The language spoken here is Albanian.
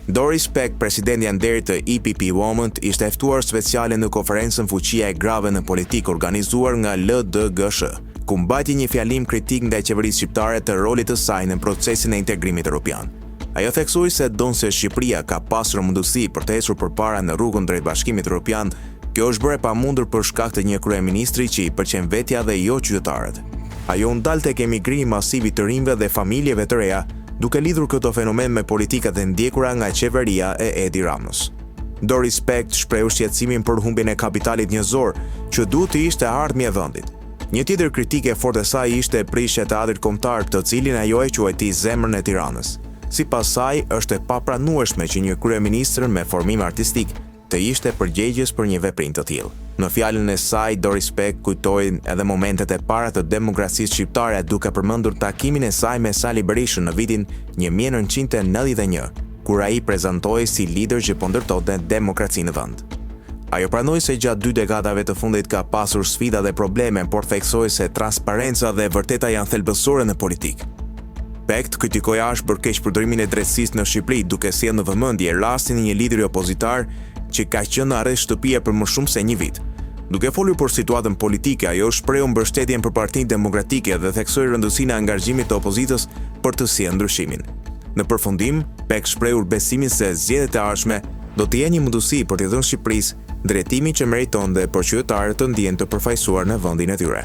Doris Pack, presidenti anëdheri të EPP Women, ishte e ftuar speciale në konferencën Fuqia e grave në politikë organizuar nga LDGSH, ku mbajti një fjalim kritik ndaj qeverisë shqiptare të rolit të saj në procesin e integrimit evropian. Ajo theksoi se donë se Shqipëria ka pasur mundësi për të ecur përpara në rrugën drejt Bashkimit Evropian, kjo është bërë e pamundur për shkak të një kryeministri që i pëlqen vetja dhe jo qytetarët. Ajo u ndal tek emigrimi masiv i të rinjve dhe familjeve të reja, duke lidhur këto fenomen me politikat e ndjekura nga qeveria e Edi Ramës. Doris Pack shprehu shqetësimin për humbjen e kapitalit njerëzor, që duhet të ishte ardhmja e vendit. Një tjetër kritike e fortë e saj ishte prishja e teatrit kombëtar, të cilin ajo e quajti zemrën e Tiranës. Sipas saj, është e papranueshme që një kryeministër me formim artistik të ishte përgjegjës për një veprim të tillë. Në fjalën e saj, Doris Pack kujtoi edhe momentet e para të demokracisë shqiptare, duke përmendur takimin e saj me Sali Berishën në vitin 1991, kur ai prezantoi si lider që po ndërtonte demokracinë në vend. Ajo pranoi se gjatë 2 dekadave të fundit ka pasur sfida dhe probleme, por theksoi se transparenca dhe vërteta janë thelbësore në politikë. Pack kritikoi ashpër keqpërdorimin e drejtësisë në Shqipëri, duke sjellë në vëmendje rastin e një lideri opozitar që ka qenë në arrest shtëpie për më shumë se 1 vit. Duke folur për situatën politike, ajo shprehu mbështetjen për Partinë Demokratike dhe theksoi rëndësinë e angazhimit të opozitës për të sjellë ndryshimin. Në përfundim, Pack shprehu besimin se zgjedhjet e ardhshme do të jenë një mundësi për t'i dhënë Shqipërisë drejtimin që meriton dhe për qytetarët të ndihen të përfaqësuar në vendin e tyre.